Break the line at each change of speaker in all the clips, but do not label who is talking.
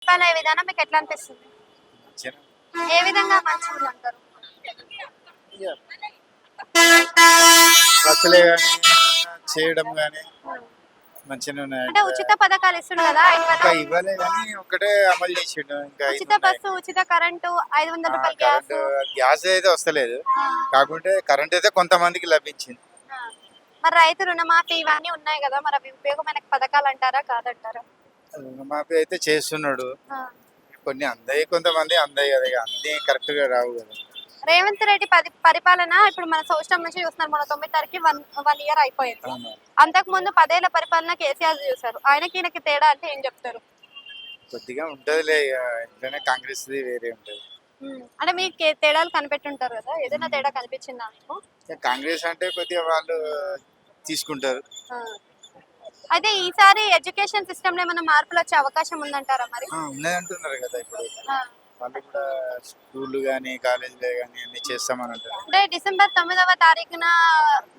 పరిపాలన విధానం మీకు ఎట్లా అనిపిస్తుంది? ఏ విధంగా మంచిగా అంటారు?
బస్సులే కానీ చేయడం కానీ మంచిగా ఉన్నాయి.
అంటే ఉచిత పథకాలు ఇస్తుండు కదా,
ఇంకా ఇవ్వలే కానీ ఒకటే అమలు చేసిండు. ఇంకా
ఉచిత బస్సు, ఉచిత కరెంటు, 500 రూపాయల గ్యాస్.
కరెంట్ గ్యాస్ అయితే వస్తలేదు, కాకుంటే కరెంట్ అయితే కొంతమందికి లభించింది.
మరి రైతు రుణమాఫీ ఇవన్నీ ఉన్నాయి కదా, మరి అవి ఉపయోగమైన పథకాలు అంటారా కాదంటారా?
రుణమాఫీ అయితే చేస్తున్నాడు. కొన్ని అందాయి, కొంతమంది అందాయి కదా, ఇక అన్ని కరెక్ట్ గా రావు కదా.
రేవంత్ రెడ్డి పరిపాలన ఇప్పుడు మన సంవత్సరం నుంచి చూస్తున్నారు, మన 9 తారీఖు 1 ఇయర్ అయిపోయింది.
అవును.
అంతకు ముందు 10 ఏళ్ల పరిపాలన కేసీఆర్ చూసారు. ఆయనకి ఈయనకి తేడా అంటే ఏం చెప్తారు?
కొద్దిగా ఉంటదిలే, ఇక ఇంట్లోనే కాంగ్రెస్ వేరే ఉంటది.
అంటే మీకు తేడాలు కనిపెట్టుంటారు కదా, ఏదైనా తేడా కనిపించిందా మీకు?
ఇక కాంగ్రెస్ అంటే కొద్దిగా వాళ్ళు తీసుకుంటారు.
అయితే ఈసారి ఎడ్యుకేషన్ సిస్టమ్ లో ఏమైనా మార్పులు వచ్చే అవకాశం ఉందంటారా మరి?
ఉన్నది అంటున్నారు కదా ఇప్పుడు. వాళ్ళు కూడా స్కూల్ గానీ కాలేజీలు గానీ అన్ని చేస్తామని అంటారు.
అంటే డిసెంబర్ 9వ తారీఖున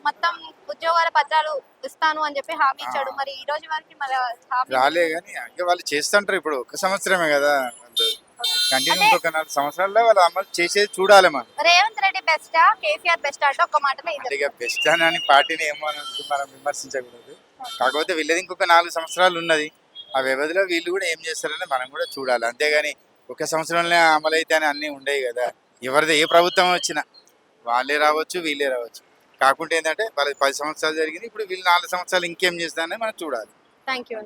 మొత్తం ఉద్యోగాల పత్రాలు ఇస్తాను అని చెప్పి హామీ ఇచ్చాడు. మరి ఈ రోజు వరకు మరి
రాలే గానీ అంటే వాళ్ళు చేస్తుంటారు. ఇప్పుడు ఒక సంవత్సరమే కదా, కంటిన్యూ ఒక 4 సంవత్సరాల్లో వాళ్ళు అమలు చేసేది చూడాలి. మనం
రేవంత్ రెడ్డి బెస్టా, కేసీఆర్ బెస్టా అంటే ఒక మాటలో
అంటే ఇక బెస్ట్ అని పార్టీని ఏమో మనం విమర్శించకూడదు. కాకపోతే వీళ్ళది ఇంకొక 4 సంవత్సరాలు ఉన్నది. ఆ వ్యవధిలో వీళ్ళు కూడా ఏం చేస్తారని మనం కూడా చూడాలి. అంతేగాని ఒక సంవత్సరంలో అమలైతే అని అన్నీ ఉండేవి కదా. ఎవరిది ఏ ప్రభుత్వం వచ్చినా వాళ్ళే రావచ్చు, వీళ్ళే రావచ్చు. కాకుంటే ఏంటంటే వాళ్ళకి 10 సంవత్సరాలు జరిగింది, ఇప్పుడు వీళ్ళు 4 సంవత్సరాలు ఇంకేం చేస్తారని మనం చూడాలి.
Thank you.